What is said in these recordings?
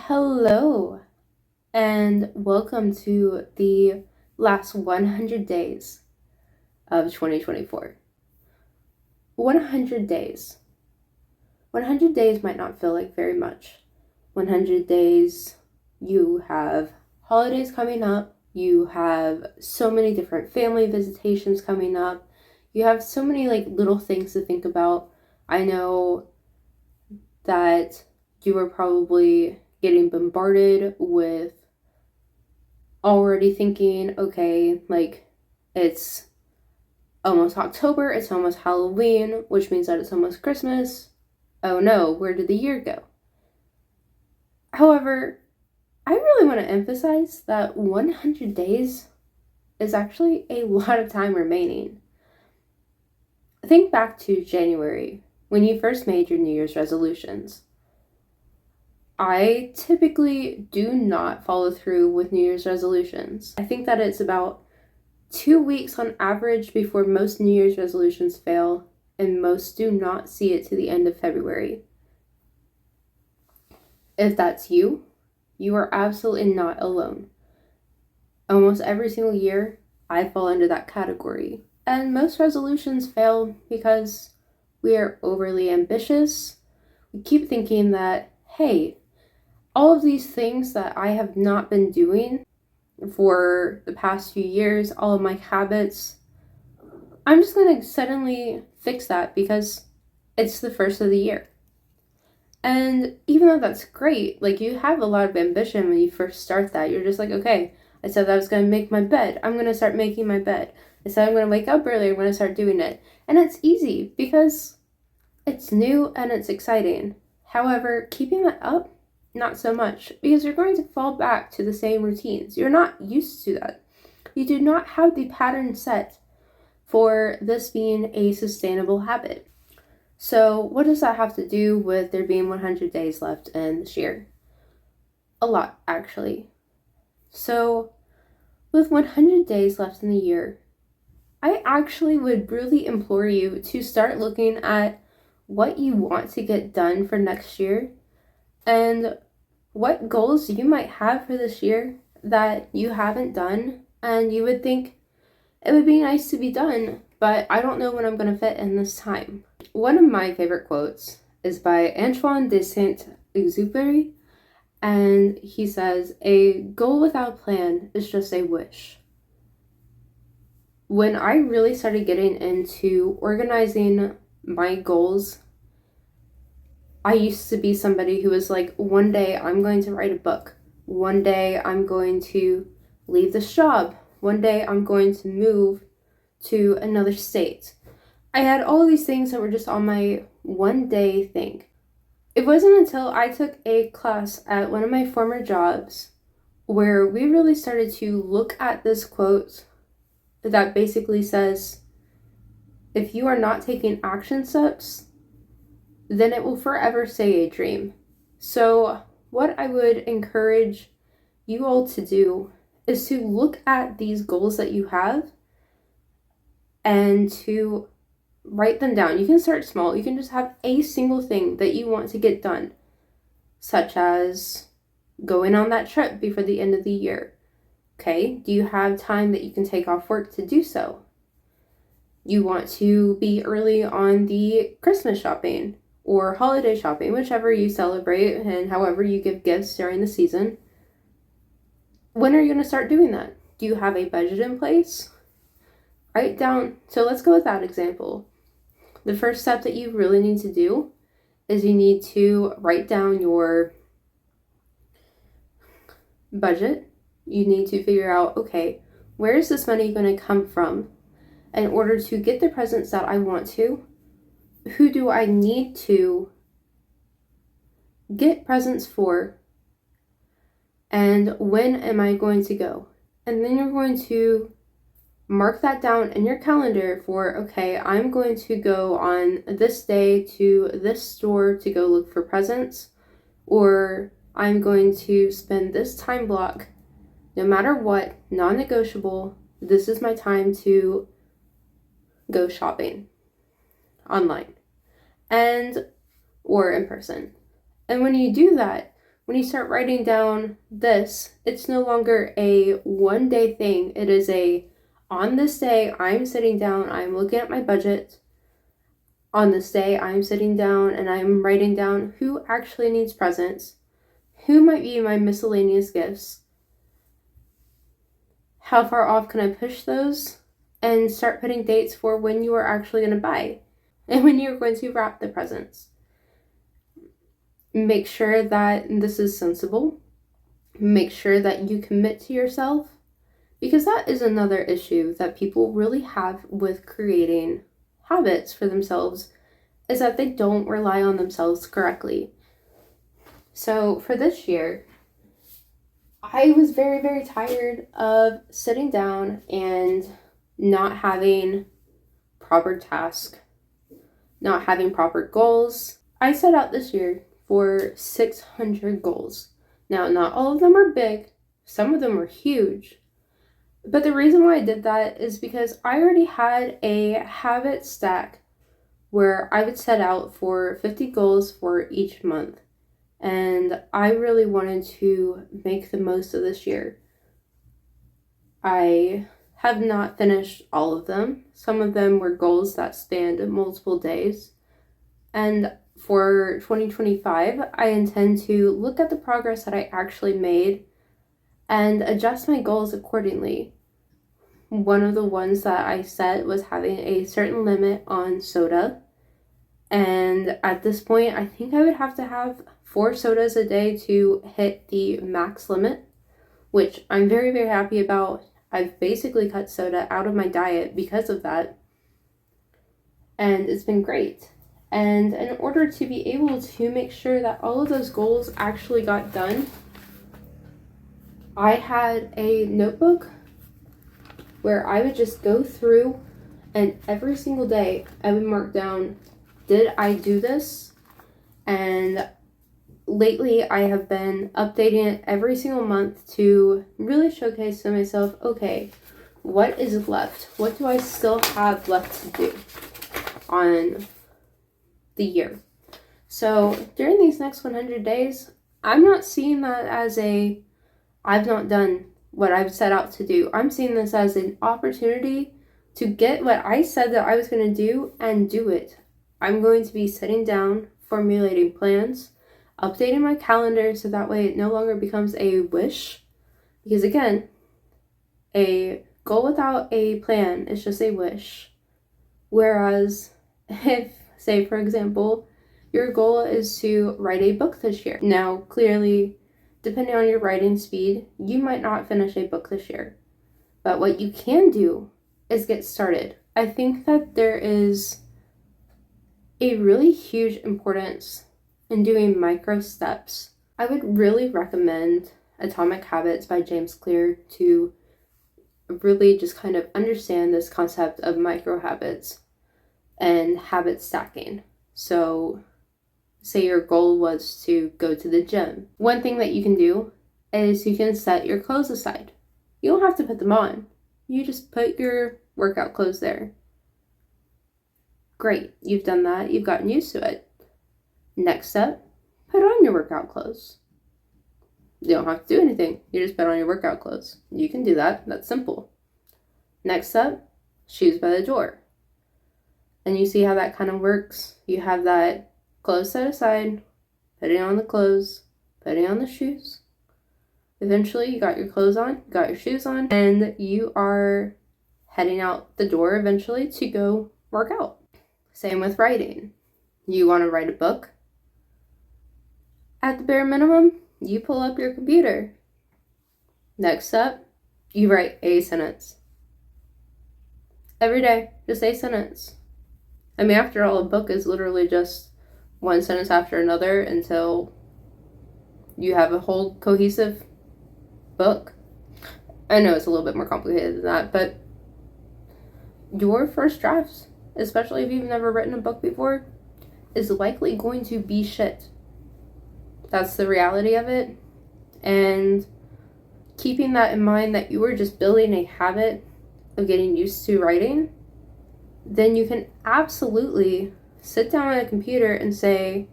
Hello, and welcome to the last 100 days of 2024. 100 days. 100 days might not feel like very much. 100 days, you have holidays coming up, you have so many different family visitations coming up, you have so many little things to think about. I know that you are probably getting bombarded with already thinking, okay, it's almost October, it's almost Halloween, which means that it's almost Christmas. Oh no, where did the year go? However, I really want to emphasize that 100 days is actually a lot of time remaining. Think back to January, when you first made your New Year's resolutions. I typically do not follow through with New Year's resolutions. I think that it's about 2 weeks on average before most New Year's resolutions fail, and most do not see it to the end of February. If that's you, you are absolutely not alone. Almost every single year, I fall into that category. And most resolutions fail because we are overly ambitious. We keep thinking that, hey, all of these things that I have not been doing for the past few years, all of my habits, I'm just going to suddenly fix that because it's the first of the year. And even though that's great, you have a lot of ambition when you first start that. You're just like, okay, I said that I was going to make my bed. I'm going to start making my bed. I said I'm going to wake up early. I'm going to start doing it. And it's easy because it's new and it's exciting. However, keeping that up, not so much, because you're going to fall back to the same routines. You're not used to that. You do not have the pattern set for this being a sustainable habit. So what does that have to do with there being 100 days left in this year? A lot, actually. So with 100 days left in the year, I actually would really implore you to start looking at what you want to get done for next year and what goals you might have for this year that you haven't done and you would think it would be nice to be done, but I don't know when I'm going to fit in this time. One of my favorite quotes is by Antoine de Saint-Exupéry, and he says, "A goal without a plan is just a wish." When I really started getting into organizing my goals, I used to be somebody who was like, one day I'm going to write a book. One day I'm going to leave this job. One day I'm going to move to another state. I had all of these things that were just on my one day thing. It wasn't until I took a class at one of my former jobs where we really started to look at this quote that basically says, if you are not taking action steps, then it will forever stay a dream. So what I would encourage you all to do is to look at these goals that you have and to write them down. You can start small. You can just have a single thing that you want to get done, such as going on that trip before the end of the year. Okay, do you have time that you can take off work to do so? You want to be early on the Christmas shopping or holiday shopping, whichever you celebrate and however you give gifts during the season. When are you going to start doing that? Do you have a budget in place? Write down. So let's go with that example. The first step that you really need to do is you need to write down your budget. You need to figure out, okay, where is this money going to come from in order to get the presents that I want to? Who do I need to get presents for? And when am I going to go? And then you're going to mark that down in your calendar for, okay, I'm going to go on this day to this store to go look for presents, or I'm going to spend this time block, no matter what, non-negotiable, this is my time to go shopping online and or in person. And when you do that, when you start writing down this, it's no longer a one day thing. It is on this day, I'm sitting down, I'm looking at my budget. On this day, I'm sitting down and I'm writing down who actually needs presents, who might be my miscellaneous gifts, how far off can I push those, and start putting dates for when you are actually going to buy and when you're going to wrap the presents. Make sure that this is sensible. Make sure that you commit to yourself, because that is another issue that people really have with creating habits for themselves, is that they don't rely on themselves correctly. So for this year, I was very, very tired of sitting down and not having proper tasks, not having proper goals. I set out this year for 600 goals. Now, not all of them are big, some of them are huge. But the reason why I did that is because I already had a habit stack where I would set out for 50 goals for each month. And I really wanted to make the most of this year. I have not finished all of them. Some of them were goals that spanned multiple days. And for 2025, I intend to look at the progress that I actually made and adjust my goals accordingly. One of the ones that I set was having a certain limit on soda. And at this point, I think I would have to have 4 sodas a day to hit the max limit, which I'm very, very happy about. I've basically cut soda out of my diet because of that. And it's been great. And in order to be able to make sure that all of those goals actually got done, I had a notebook where I would just go through, and every single day I would mark down, did I do this? And lately I have been updating it every single month to really showcase to myself, okay, what is left? What do I still have left to do on the year? So during these next 100 days, I'm not seeing that as I've not done what I've set out to do. I'm seeing this as an opportunity to get what I said that I was going to do and do it. I'm going to be sitting down, formulating plans, updating my calendar so that way it no longer becomes a wish. Because again, a goal without a plan is just a wish. Whereas if, say for example, your goal is to write a book this year. Now, clearly, depending on your writing speed, you might not finish a book this year. But what you can do is get started. I think that there is a really huge importance in doing micro steps. I would really recommend Atomic Habits by James Clear to really just kind of understand this concept of micro habits and habit stacking. So say your goal was to go to the gym. One thing that you can do is you can set your clothes aside. You don't have to put them on. You just put your workout clothes there. Great, you've done that. You've gotten used to it. Next step, put on your workout clothes. You don't have to do anything. You just put on your workout clothes. You can do that. That's simple. Next step, shoes by the door. And you see how that kind of works. You have that clothes set aside, putting on the clothes, putting on the shoes. Eventually, you got your clothes on, got your shoes on, and you are heading out the door eventually to go work out. Same with writing. You want to write a book? At the bare minimum, you pull up your computer. Next up, you write a sentence. Every day, just a sentence. I mean, after all, a book is literally just one sentence after another until you have a whole cohesive book. I know it's a little bit more complicated than that, but your first drafts, especially if you've never written a book before, is likely going to be shit. That's the reality of it. And keeping that in mind, that you are just building a habit of getting used to writing, then you can absolutely sit down at a computer and say,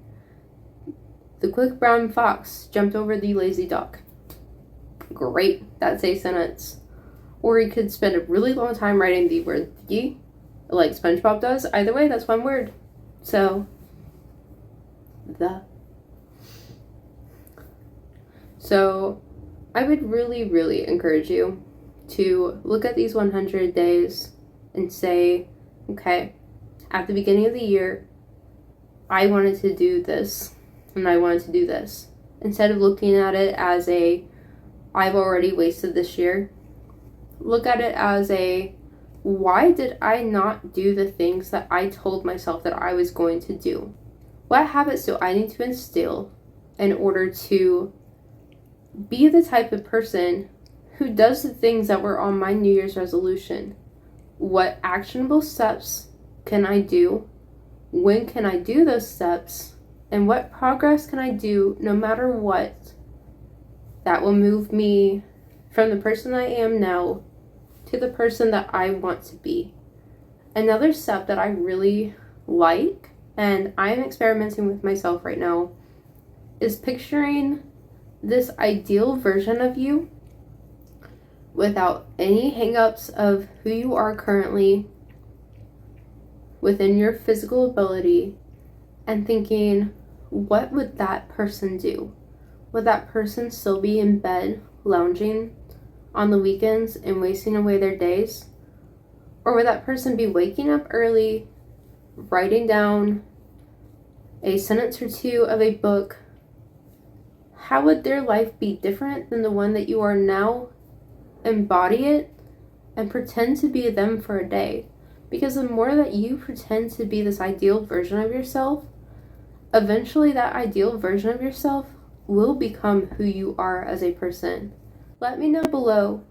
The quick brown fox jumped over the lazy dog. Great, that's a sentence. Or you could spend a really long time writing the word the, like SpongeBob does. Either way, that's one word. So, the. So, I would really, really encourage you to look at these 100 days and say, okay, at the beginning of the year, I wanted to do this and I wanted to do this. Instead of looking at it as I've already wasted this year, look at it as why did I not do the things that I told myself that I was going to do? What habits do I need to instill in order to be the type of person who does the things that were on my New Year's resolution? What actionable steps can I do? When can I do those steps? And what progress can I do no matter what that will move me from the person I am now to the person that I want to be? Another step that I really like, and I'm experimenting with myself right now, is picturing this ideal version of you without any hangups of who you are currently within your physical ability, and thinking, what would that person do? Would that person still be in bed lounging on the weekends and wasting away their days? Or would that person be waking up early, writing down a sentence or two of a book? How would their life be different than the one that you are now? Embody it and pretend to be them for a day. Because the more that you pretend to be this ideal version of yourself, eventually that ideal version of yourself will become who you are as a person. Let me know below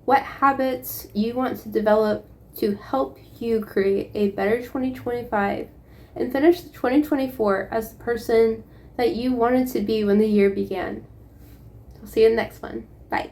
what habits you want to develop to help you create a better 2025 and finish the 2024 as the person that you wanted to be when the year began. I'll see you in the next one. Bye.